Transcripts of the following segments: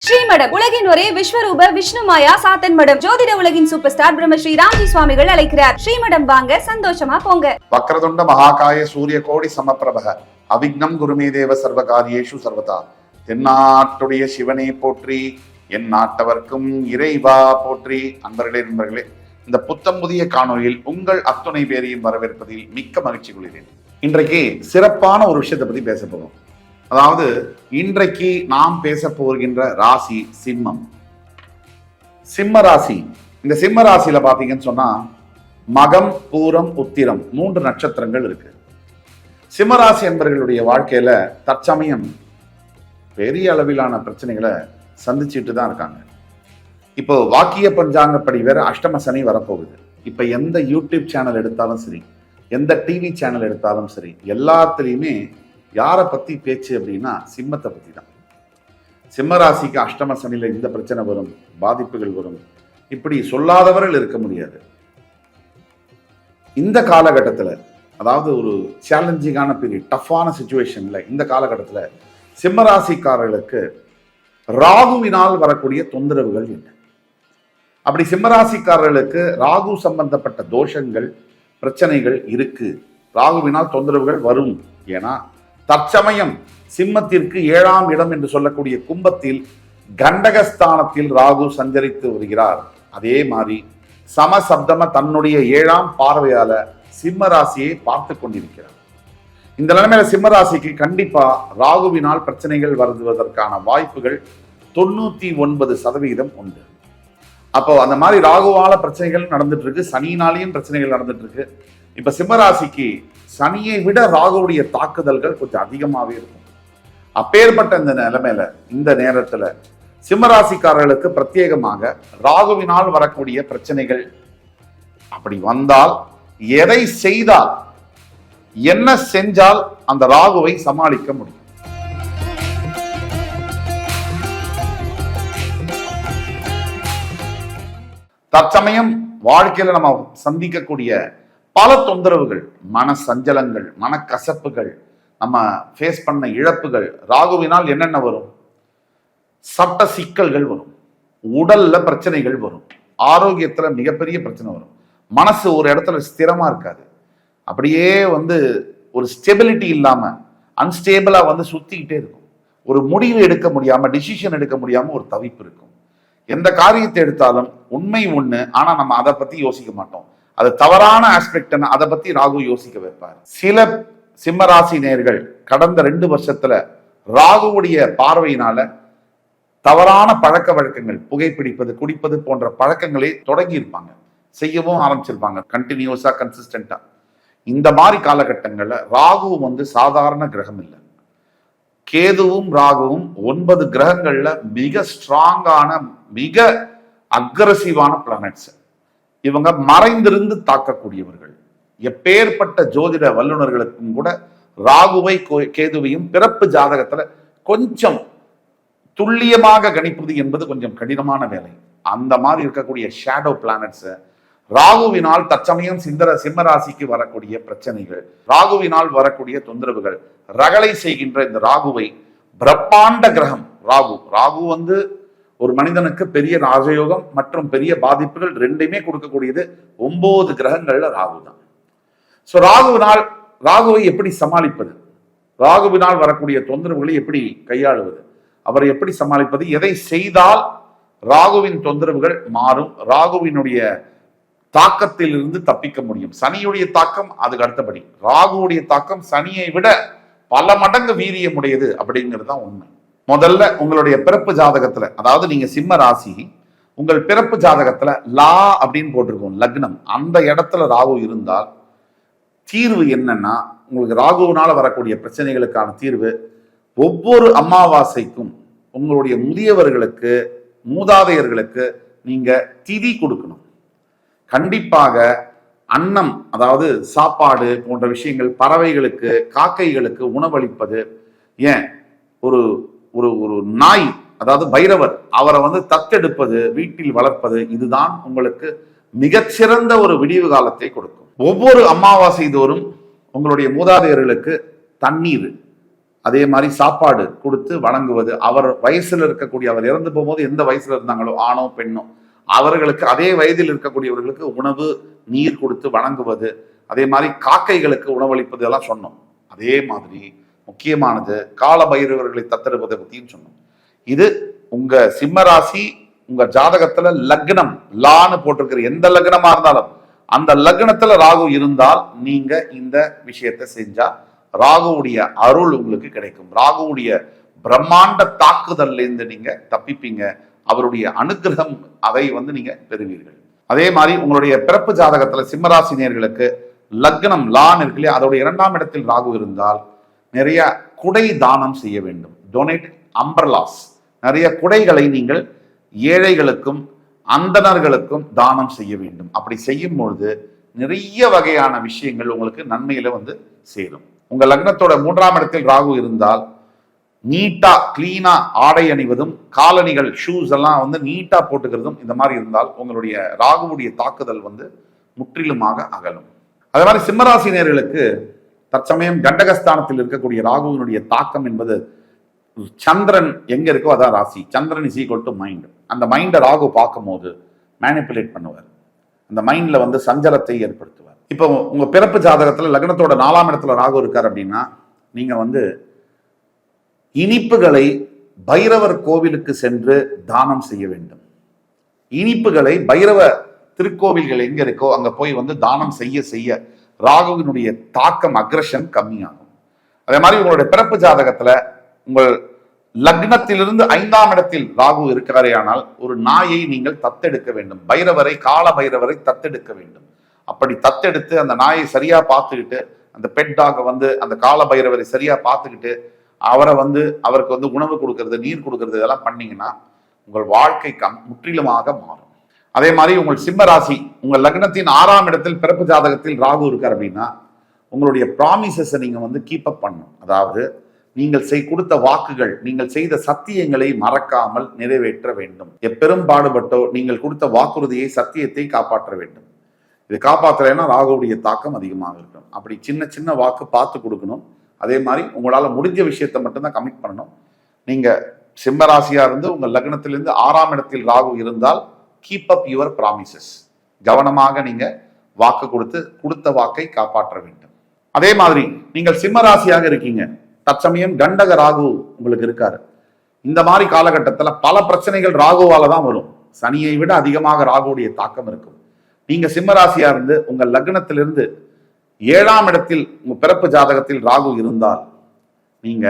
ஸ்ரீமடம் உலகின் ஒரே விஸ்வரூப விஷ்ணுமாயா சாத்தன் மடம். ஜோதிட உலகின் சூப்பர் ஸ்டார் பிரம்மஸ்ரீ ராம்ஜி சுவாமிகள் அழைக்கிறார். ஸ்ரீமடம் வாங்க, சந்தோஷமா போங்க. வக்ரதுண்ட மகாகாய சூரிய கோடி சமப்பிரபக அவிக்னம் குருமே தேவ சர்வகாரியேஷு சர்வதா. தென்னாட்டுடைய சிவனே போற்றி, என் நாட்டவர்க்கும் இறைவா போற்றி. நண்பர்களே, இந்த புத்தம் புதிய காணொலியில் உங்கள் அத்துணை பேரையும் வரவேற்பதில் மிக்க மகிழ்ச்சி கொள்கிறேன். இன்றைக்கு சிறப்பான ஒரு விஷயத்தை பத்தி பேச போறோம். அதாவது இன்றைக்கு நாம் பேச போகின்ற ராசி சிம்மம். சிம்ம ராசி. இந்த சிம்ம ராசியில பாத்தீங்கன்னு சொன்னா மகம், பூரம், உத்திரம் 3 நட்சத்திரங்கள் இருக்கு. சிம்ம ராசி என்பவர்களுடைய வாழ்க்கையில தற்சமயம் பெரிய அளவிலான பிரச்சனைகளை சந்திச்சுட்டு தான் இருக்காங்க. இப்போ வாக்கிய பஞ்சாங்கப்படி வேற அஷ்டம சனி வரப்போகுது. இப்ப எந்த யூடியூப் சேனல் எடுத்தாலும் சரி, எந்த டிவி சேனல் எடுத்தாலும் சரி, எல்லாத்துலேயுமே யாரை பத்தி பேச்சு அப்படின்னா சிம்மத்தை பத்தி தான். சிம்ம ராசிக்கு அஷ்டம சனியில இந்த பிரச்சனை வரும், பாதிப்புகள் வரும், இப்படி சொல்லாதவர்கள் இருக்க முடியாது. இந்த காலகட்டத்தில், அதாவது ஒரு சேலஞ்சிங்கான பீரியட், டஃப்பான சிச்சுவேஷன்ல இந்த காலகட்டத்தில் சிம்ம ராசிக்காரர்களுக்கு ராகுவினால் வரக்கூடிய தொந்தரவுகள் என்ன? அப்படி சிம்மராசிக்காரர்களுக்கு ராகு சம்பந்தப்பட்ட தோஷங்கள், பிரச்சனைகள் இருக்கு. ராகுவினால் தொந்தரவுகள் வரும். ஏன்னா தற்சமயம் சிம்மத்திற்கு 7ஆம் இடம் என்று சொல்லக்கூடிய கும்பத்தில் கண்டகஸ்தானத்தில் ராகு சஞ்சரித்து வருகிறார். அதே மாதிரி சமசப்தம தன்னுடைய 7ஆம் பார்வையால சிம்ம ராசியை பார்த்து கொண்டிருக்கிறார். இந்த நிலைமையில சிம்ம ராசிக்கு கண்டிப்பா ராகுவினால் பிரச்சனைகள் வருவதற்கான வாய்ப்புகள் 99% உண்டு. அப்போ அந்த மாதிரி ராகுவால பிரச்சனைகள் நடந்துட்டு இருக்கு, சனியினாலேயும் பிரச்சனைகள் நடந்துட்டு இருக்கு. இப்ப சிம்மராசிக்கு சனியை விட ராகுவுடைய தாக்குதல்கள் கொஞ்சம் அதிகமாகவே இருக்கும். அப்பேற்பட்ட இந்த நிலைமையில இந்த நேரத்துல சிம்மராசிக்காரர்களுக்கு பிரத்யேகமாக ராகுவினால் வரக்கூடிய பிரச்சனைகள் அப்படி வந்தால் எதை செய்தால், என்ன செஞ்சால் அந்த ராகுவை சமாளிக்க முடியும்? தற்சமயம் வாழ்க்கையில நம்ம சந்திக்கக்கூடிய பல தொந்தரவுகள், மன சஞ்சலங்கள், மனக்கசப்புகள், நம்ம ஃபேஸ் பண்ண இழப்புகள், ராகுவினால் என்னென்ன வரும்? சட்ட சிக்கல்கள் வரும், உடல்ல பிரச்சனைகள் வரும், ஆரோக்கியத்துல மிகப்பெரிய பிரச்சனை வரும், மனசு ஒரு இடத்துல ஸ்திரமா இருக்காது, அப்படியே ஒரு ஸ்டெபிலிட்டி இல்லாம அன்ஸ்டேபிளா சுத்திக்கிட்டே இருக்கும். ஒரு முடிவு எடுக்க முடியாம, டிசிஷன் எடுக்க முடியாம ஒரு தவிப்பு இருக்கும். எந்த காரியத்தை எடுத்தாலும் உண்மை ஒண்ணு, ஆனா நம்ம அதை பத்தி யோசிக்க மாட்டோம். அது தவறான ஆஸ்பெக்ட், அதை பத்தி ராகு யோசிக்க வைப்பார். சில சிம்மராசி நேயர்கள் கடந்த 2 வருஷத்துல ராகுவுடைய பார்வையினால தவறான பழக்க வழக்கங்கள், புகைப்பிடிப்பது, குடிப்பது போன்ற பழக்கங்களை தொடங்கி இருப்பாங்க, செய்யவும் ஆரம்பிச்சிருப்பாங்க கண்டினியூஸா, கன்சிஸ்டன்டா. இந்த மாதிரி காலகட்டங்கள்ல ராகு சாதாரண கிரகம் இல்லை. கேதுவும் ராகுவும் 9 கிரகங்கள்ல மிக ஸ்ட்ராங்கான, மிக அக்ரசிவான பிளானட்ஸ். இவங்க மறைந்திருந்து தாக்கக்கூடியவர்கள். எப்பேற்பட்ட ஜோதிட வல்லுநர்களுக்கும் கூட ராகுவை கேதுவையும் பிறப்பு ஜாதகத்துல கொஞ்சம் துல்லியமாக கணிப்பது என்பது கொஞ்சம் கடினமான வேலை. அந்த மாதிரி இருக்கக்கூடிய ஷேடோ பிளானட்ஸ் ராகுவினால் தற்சமயம் சிம்ம ராசிக்கு வரக்கூடிய பிரச்சனைகள், ராகுவினால் வரக்கூடிய தொந்தரவுகள், ரகளை செய்கின்ற இந்த ராகுவை, பிரம்மாண்ட கிரகம் ராகு ஒரு மனிதனுக்கு பெரிய ராஜயோகம் மற்றும் பெரிய பாதிப்புகள் ரெண்டுமே கொடுக்கக்கூடியது. 9 கிரகங்கள்ல ராகு தான். சோ ராகுவை எப்படி சமாளிப்பது? ராகுவினால் வரக்கூடிய தொந்தரவுகளை எப்படி கையாளுவது? அவரை எப்படி சமாளிப்பது? எதை செய்தால் ராகுவின் தொந்தரவுகள் மாறும்? ராகுவினுடைய தாக்கத்தில் இருந்து தப்பிக்க முடியும்? சனியுடைய தாக்கம் அதுக்கு அடுத்தபடி, ராகுவுடைய தாக்கம் சனியை விட பல மடங்கு வீரியமுடையது அப்படிங்கிறது தான் உண்மை. முதல்ல உங்களுடைய பிறப்பு ஜாதகத்துல, அதாவது நீங்க சிம்ம ராசி, உங்கள் பிறப்பு ஜாதகத்துல லா அப்படின்னு போட்டிருக்கோம், லக்னம், அந்த இடத்துல ராகு இருந்தால் தீர்வு என்னன்னா, உங்களுக்கு ராகுவினால வரக்கூடிய பிரச்சனைகளுக்கான தீர்வு, ஒவ்வொரு அமாவாசைக்கும் உங்களுடைய முதியவர்களுக்கு, மூதாதையர்களுக்கு நீங்க திதி கொடுக்கணும். கண்டிப்பாக அன்னம், அதாவது சாப்பாடு போன்ற விஷயங்கள், பறவைகளுக்கு, காக்கைகளுக்கு உணவளிப்பது, ஏன் ஒரு ஒரு நாய், அதாவது பைரவர், அவரை தத்தெடுப்பது, வீட்டில் வளர்ப்பது, இதுதான் உங்களுக்கு மிகச்சிறந்த ஒரு விடிவு காலத்தை கொடுக்கும். ஒவ்வொரு அமாவாசை தோறும் உங்களுடைய மூதாதையர்களுக்கு தண்ணீர், அதே மாதிரி சாப்பாடு கொடுத்து வணங்குவது, அவர் வயசுல இருக்கக்கூடிய, அவர் இறந்து போகும்போது எந்த வயசுல இருந்தாங்களோ ஆணோ பெண்ணோ அவர்களுக்கு அதே வயதில் இருக்கக்கூடியவர்களுக்கு உணவு நீர் கொடுத்து வணங்குவது, அதே மாதிரி காக்கைகளுக்கு உணவளிப்பது எல்லாம் சொன்னோம். அதே மாதிரி முக்கியமானது கால பைரவர்களை தத்தெடுப்பதை பத்தியும் சொன்னோம். இது உங்க சிம்மராசி உங்க ஜாதகத்துல லக்னம் லான்னு போட்டிருக்கிற எந்த லக்னமா இருந்தாலும் அந்த லக்னத்துல ராகு இருந்தால் நீங்க இந்த விஷயத்தை செஞ்சா ராகுவுடைய அருள் உங்களுக்கு கிடைக்கும். ராகுவுடைய பிரம்மாண்ட தாக்குதல்ல இருந்து நீங்க தப்பிப்பீங்க. அவருடைய அனுகிரகம் அதை நீங்க பெறுவீர்கள். அதே மாதிரி உங்களுடைய பிறப்பு ஜாதகத்துல சிம்மராசினியர்களுக்கு லக்னம் லான் இருக்கு இல்லையா, அதோட 2ஆம் இடத்தில் ராகு இருந்தால் நிறைய குடை தானம் செய்ய வேண்டும். டொனேட் அம்பர்லாஸ், நிறைய குடைகளை நீங்கள் ஏழைகளுக்கும் அந்தணர்களுக்கும் தானம் செய்ய வேண்டும். அப்படி செய்யும் பொழுது நிறைய வகையான விஷயங்கள் உங்களுக்கு நன்மையில சேரும். உங்க லக்னத்தோட 3ஆம் இடத்தில் ராகு இருந்தால் நீட்டா கிளீனா ஆடை அணிவதும் காலணிகள் ஷூஸ் எல்லாம் நீட்டா போட்டுக்கிறதும் இந்த மாதிரி இருந்தால் உங்களுடைய ராகுவுடைய தாக்குதல் முற்றிலுமாக அகலும். அதே மாதிரி சிம்மராசினியர்களுக்கு தற்சமயம் கண்டகஸ்தானத்தில் இருக்கக்கூடிய ராகுவினுடைய தாக்கம் என்பது சந்திரன் எங்க இருக்கோ அதான் ராசி. சந்திரன் இஸ் ஈக்குவல் டு மைண்ட். அந்த மைண்டை ராகு பார்க்கும் போது மேனிப்புலேட் பண்ணுவார். அந்த மைண்ட்ல சஞ்சலத்தை ஏற்படுத்துவார். இப்போ உங்க பிறப்பு ஜாதகத்துல லக்னத்தோட 4ஆம் இடத்துல ராகு இருக்கார் அப்படின்னா நீங்க இனிப்புகளை பைரவர் கோவிலுக்கு சென்று தானம் செய்ய வேண்டும். இனிப்புகளை பைரவ திருக்கோவில்கள் எங்க இருக்கோ அங்க போய் தானம் செய்ய செய்ய ராகுவினுடைய தாக்கம் அக்ரஷன் கம்மியாகும். அதே மாதிரி உங்களுடைய பிறப்பு ஜாதகத்துல உங்கள் லக்னத்திலிருந்து 5ஆம் இடத்தில் ராகு இருக்கிறாரே ஆனால் ஒரு நாயை நீங்கள் தத்தெடுக்க வேண்டும். பைரவரை, கால பைரவரை தத்தெடுக்க வேண்டும். அப்படி தத்தெடுத்து அந்த நாயை சரியா பார்த்துக்கிட்டு அந்த பெட் டாக அந்த கால பைரவரை சரியா பார்த்துக்கிட்டு அவரை அவருக்கு உணவு கொடுக்கறது, நீர் கொடுக்கறது இதெல்லாம் பண்ணீங்கன்னா உங்கள் வாழ்க்கை முற்றிலுமாக மாறும். அதே மாதிரி உங்கள் சிம்ம ராசி உங்கள் லக்னத்தின் 6ஆம் இடத்தில் பிறப்பு ஜாதகத்தில் ராகு இருக்கார் அப்படின்னா உங்களுடைய ப்ராமிசஸை நீங்க கீப் அப் பண்ணணும். அதாவது நீங்கள் கொடுத்த வாக்குகள், நீங்கள் செய்த சத்தியங்களை மறக்காமல் நிறைவேற்ற வேண்டும். எப்பெரும் பாடுபட்டோ நீங்கள் கொடுத்த வாக்குறுதியை, சத்தியத்தை காப்பாற்ற வேண்டும். இது காப்பாற்றலைன்னா ராகுவுடைய தாக்கம் அதிகமாக இருக்கும். அப்படி சின்ன சின்ன வாக்கு பார்த்து கொடுக்கணும். அதே மாதிரி உங்களால முடிஞ்ச விஷயத்தை மட்டும்தான் கமிட் பண்ணணும். நீங்க சிம்மராசியா இருந்து உங்க லக்னத்திலிருந்து 6ஆம் இடத்தில் ராகு இருந்தால் கீப் அப் யுவர் ப்ராமிசஸ். கவனமாக நீங்க வாக்கு கொடுத்த வாக்கை காப்பாற்ற வேண்டும். அதே மாதிரி நீங்கள் சிம்மராசியாக இருக்கீங்க, தற்சமயம் கண்டக ராகு உங்களுக்கு இருக்காரு. இந்த மாதிரி காலகட்டத்தில் பல பிரச்சனைகள் ராகுவால தான் வரும். சனியை விட அதிகமாக ராகுவுடைய தாக்கம் இருக்கும். நீங்க சிம்மராசியா இருந்து உங்க லக்னத்திலிருந்து 7ஆம் இடத்தில் உங்க பிறப்பு ஜாதகத்தில் ராகு இருந்தால் நீங்க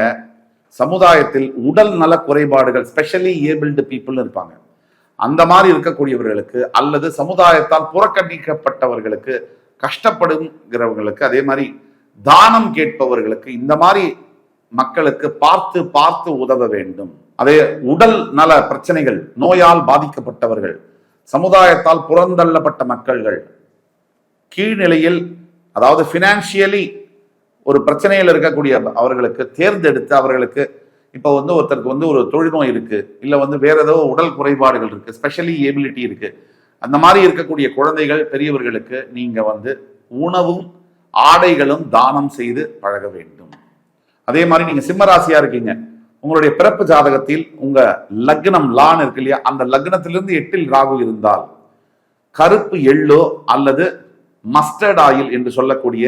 சமுதாயத்தில் உடல் நல குறைபாடுகள், ஸ்பெஷலி ஏபிள்டு பீப்புள் இருப்பாங்க, அந்த மாதிரி இருக்கக்கூடியவர்களுக்கு அல்லது சமுதாயத்தால் புறக்கணிக்கப்பட்டவர்களுக்கு, கஷ்டப்படுங்கிறவங்களுக்கு, அதே மாதிரி தானம் கேட்பவர்களுக்கு, இந்த மாதிரி மக்களுக்கு பார்த்து பார்த்து உதவ வேண்டும். அதே உடல் நல பிரச்சனைகள், நோயால் பாதிக்கப்பட்டவர்கள், சமுதாயத்தால் புறந்தள்ளப்பட்ட மக்கள்கள், கீழ்நிலையில் அதாவது பினான்சியலி ஒரு பிரச்சனையில் இருக்கக்கூடிய அவர்களுக்கு தேர்ந்தெடுத்து அவர்களுக்கு இப்போ ஒருத்தருக்கு ஒரு தொழுநோய் இருக்கு, இல்லை வேற ஏதோ உடல் குறைபாடுகள் இருக்கு, ஸ்பெஷலி ஏபிலிட்டி இருக்கு, அந்த மாதிரி இருக்கக்கூடிய குழந்தைகள், பெரியவர்களுக்கு நீங்க உணவும் ஆடைகளும் தானம் செய்து பழக வேண்டும். அதே மாதிரி நீங்க சிம்மராசியா இருக்கீங்க, உங்களுடைய பிறப்பு ஜாதகத்தில் உங்க லக்னம் லான் இருக்கு இல்லையா, அந்த லக்னத்திலிருந்து 8இல் ராகு இருந்தால் கருப்பு எள்ளோ அல்லது மஸ்டர்ட் ஆயில் என்று சொல்லக்கூடிய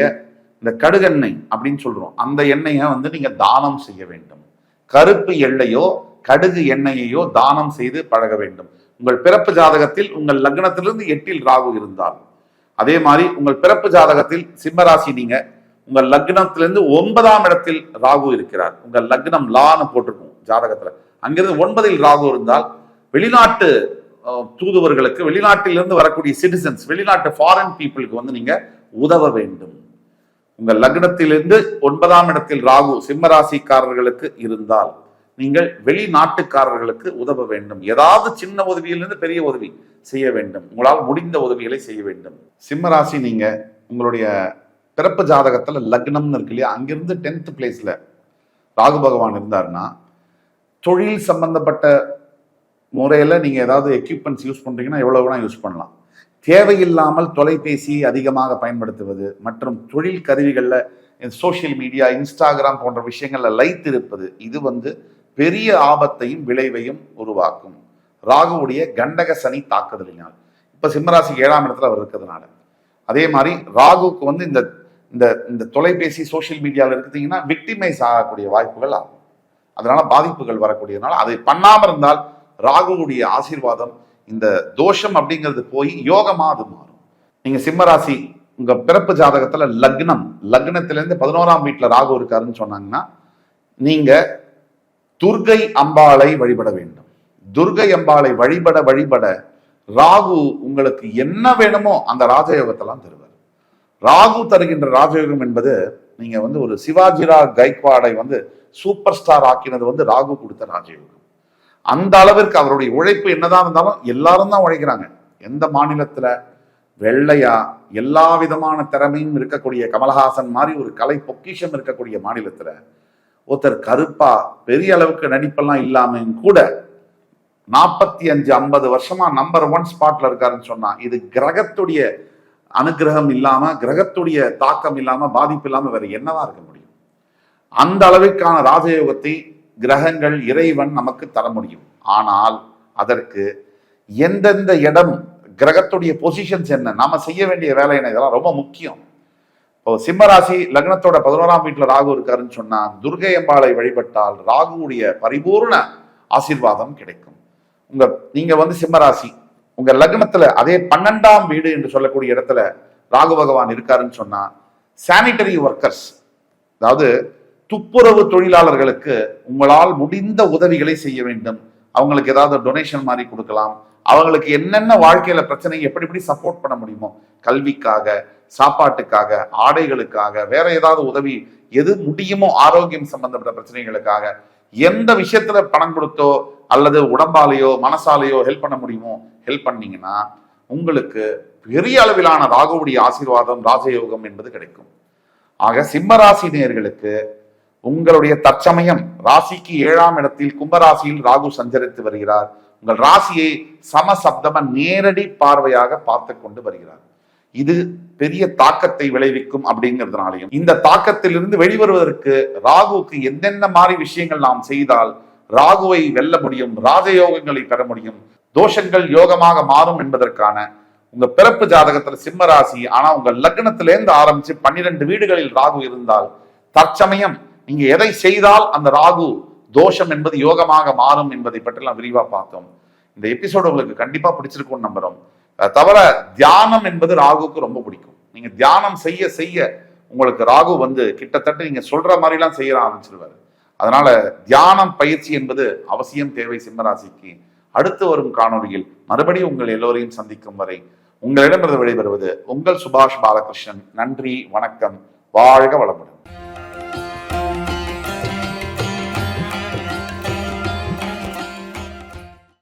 இந்த கடுகெண்ணெய் அப்படின்னு சொல்றோம், அந்த எண்ணெயை நீங்க தானம் செய்ய வேண்டும். கருப்பு எள்ளையோ கடுகு எண்ணெயையோ தானம் செய்து பழக வேண்டும். உங்கள் பிறப்பு ஜாதகத்தில் உங்கள் லக்னத்திலிருந்து 8இல் ராகு இருந்தால். அதே மாதிரி உங்கள் பிறப்பு ஜாதகத்தில் சிம்மராசி நீங்க உங்கள் லக்னத்திலிருந்து 9ஆம் இடத்தில் ராகு இருக்கிறார். உங்கள் லக்னம் லான்னு போட்டிருக்கும் ஜாதகத்துல, அங்கிருந்து 9இல் ராகு இருந்தால் வெளிநாட்டு தூதுவர்களுக்கு, வெளிநாட்டிலிருந்து வரக்கூடிய சிட்டிசன்ஸ், வெளிநாட்டு ஃபாரின் பீப்புளுக்கு நீங்க உதவ வேண்டும். உங்கள் லக்னத்திலிருந்து 9ஆம் இடத்தில் ராகு சிம்மராசிக்காரர்களுக்கு இருந்தால் நீங்கள் வெளிநாட்டுக்காரர்களுக்கு உதவ வேண்டும். ஏதாவது சின்ன உதவியிலிருந்து பெரிய உதவி செய்ய வேண்டும். உங்களால் முடிந்த உதவிகளை செய்ய வேண்டும். சிம்மராசி நீங்க உங்களுடைய பிறப்பு ஜாதகத்துல லக்னம்னு இருக்கு இல்லையா, அங்கிருந்து 10th பிளேஸ்ல ராகு பகவான் இருந்தாருன்னா தொழில் சம்பந்தப்பட்ட முறையில் நீங்க ஏதாவது எக்யூப்மெண்ட்ஸ் யூஸ் பண்றீங்கன்னா எவ்வளவு வேணா யூஸ் பண்ணலாம். தேவையில்லாமல் தொலைபேசி அதிகமாக பயன்படுத்துவது மற்றும் தொழில் கருவிகளில் சோசியல் மீடியா, இன்ஸ்டாகிராம் போன்ற விஷயங்கள்ல லயித்திருப்பது இது பெரிய ஆபத்தையும் விளைவையும் உருவாக்கும். ராகுவுடைய கண்டக சனி தாக்குதலினால். இப்ப சிம்மராசிக்கு 7ஆம் இடத்துல அவர் இருக்கிறதுனால, அதே மாதிரி ராகுக்கு இந்த இந்த தொலைபேசி சோசியல் மீடியாவில் இருக்கிறீங்கன்னா விக்டிமைஸ் ஆகக்கூடிய வாய்ப்புகள் ஆகும். அதனால பாதிப்புகள் வரக்கூடியதுனால அதை பண்ணாம இருந்தால் ராகுவுடைய ஆசீர்வாதம், இந்த தோஷம் அப்படிங்கிறது போய் யோகமா அது மாறும். நீங்க சிம்மராசி உங்க பிறப்பு ஜாதகத்துல லக்னத்திலிருந்து 11ஆம் வீட்டுல ராகு இருக்காருன்னு சொன்னாங்கன்னா நீங்க துர்கை அம்பாளை வழிபட வேண்டும். துர்கை அம்பாளை வழிபட ராகு உங்களுக்கு என்ன வேணுமோ அந்த ராஜயோகத்தெல்லாம் தருவார். ராகு தருகின்ற ராஜயோகம் என்பது நீங்க ஒரு சிவாஜிராவ் கைக்வாடை சூப்பர் ஸ்டார் ஆக்கினது ராகு கொடுத்த ராஜயோகம். அந்த அளவிற்கு அவருடைய உழைப்பு என்னதான் இருந்தாலும் எல்லாரும் தான் உழைக்கிறாங்க. எந்த மாநிலத்துல வெள்ளையா எல்லா விதமான திறமையும் இருக்கக்கூடிய கமலஹாசன் மாதிரி ஒரு கலை பொக்கிஷம் இருக்கக்கூடிய மாநிலத்துல ஒருத்தர் கருப்பா பெரிய அளவுக்கு நடிப்பெல்லாம் இல்லாம கூட 45-50 வருஷமா நம்பர் 1 ஸ்பாட்ல இருக்காருன்னு சொன்னா இது கிரகத்துடைய அனுகிரகம் இல்லாம, கிரகத்துடைய தாக்கம் இல்லாம, பாதிப்பு இல்லாம வேற என்னதான் இருக்க முடியும்? அந்த அளவிற்கான ராஜயோகத்தை கிரகங்கள், இறைவன் நமக்கு தர முடியும். ஆனால் அதற்கு எந்தெந்த இடம், கிரகத்துடைய பொசிஷன்ஸ் என்ன, நாம செய்ய வேண்டிய வேலை என்ன, இதெல்லாம் ரொம்ப முக்கியம். இப்போ சிம்மராசி லக்னத்தோட 11ஆம் வீட்டுல ராகு இருக்காருன்னு சொன்னா துர்கை அம்பாளை வழிபட்டால் ராகுவுடைய பரிபூர்ண ஆசீர்வாதம் கிடைக்கும். நீங்க சிம்மராசி உங்க லக்னத்துல அதே 12ஆம் வீடு என்று சொல்லக்கூடிய இடத்துல ராகு பகவான் இருக்காருன்னு சொன்னா சானிட்டரி ஒர்க்கர்ஸ், அதாவது துப்புரவு தொழிலாளர்களுக்கு உங்களால் முடிந்த உதவிகளை செய்ய வேண்டும். அவங்களுக்கு ஏதாவது டொனேஷன் மாதிரி கொடுக்கலாம். அவங்களுக்கு என்னென்ன வாழ்க்கையில பிரச்சனை எப்படி சப்போர்ட் பண்ண முடியுமோ, கல்விக்காக, சாப்பாட்டுக்காக, ஆடைகளுக்காக, வேற ஏதாவது உதவி எது முடியுமோ, ஆரோக்கியம் சம்பந்தப்பட்ட பிரச்சனைகளுக்காக எந்த விஷயத்துல பணம் கொடுத்தோ அல்லது உடம்பாலேயோ மனசாலேயோ ஹெல்ப் பண்ண முடியுமோ ஹெல்ப் பண்ணீங்கன்னா உங்களுக்கு பெரிய அளவிலான ராகுவுடைய ஆசீர்வாதம், ராஜயோகம் என்பது கிடைக்கும். ஆக சிம்மராசி நேயர்களுக்கு உங்களுடைய தற்சமயம் ராசிக்கு 7ஆம் இடத்தில் கும்பராசியில் ராகு சஞ்சரித்து வருகிறார். உங்கள் ராசியை சமசப்தம நேரடி பார்வையாக பார்த்து கொண்டு வருகிறார். இது பெரிய தாக்கத்தை விளைவிக்கும். அப்படிங்கிறதுனாலையும் இந்த தாக்கத்திலிருந்து வெளிவருவதற்கு ராகுவுக்கு என்னென்ன மாதிரி விஷயங்கள் நாம் செய்தால் ராகுவை வெல்ல முடியும், ராஜயோகங்களை பெற முடியும், தோஷங்கள் யோகமாக மாறும் என்பதற்கான உங்க பிறப்பு ஜாதகத்துல சிம்ம ராசி, ஆனா உங்க லக்னத்திலேருந்து ஆரம்பிச்சு 12 வீடுகளில் ராகு இருந்தால் தற்சமயம் நீங்க எதை செய்தால் அந்த ராகு தோஷம் என்பது யோகமாக மாறும் என்பதை பற்றிலாம் விரிவா பார்த்தோம். இந்த எபிசோடு உங்களுக்கு கண்டிப்பா பிடிச்சிருக்கும்னு நம்புறோம். தவிர தியானம் என்பது ராகுக்கு ரொம்ப பிடிக்கும். நீங்க தியானம் செய்ய செய்ய உங்களுக்கு ராகு கிட்டத்தட்ட நீங்க சொல்ற மாதிரி எல்லாம் செய்ய ஆரம்பிச்சிருவாரு. அதனால தியானம் பயிற்சி என்பது அவசியம் தேவை சிம்மராசிக்கு. அடுத்து வரும் காணொலியில் மறுபடியும் உங்கள் எல்லோரையும் சந்திக்கும் வரை உங்களிடமிருந்து விடைபெறுவது உங்கள் சுபாஷ் பாலகிருஷ்ணன். நன்றி, வணக்கம், வாழ்க வளமுடன்.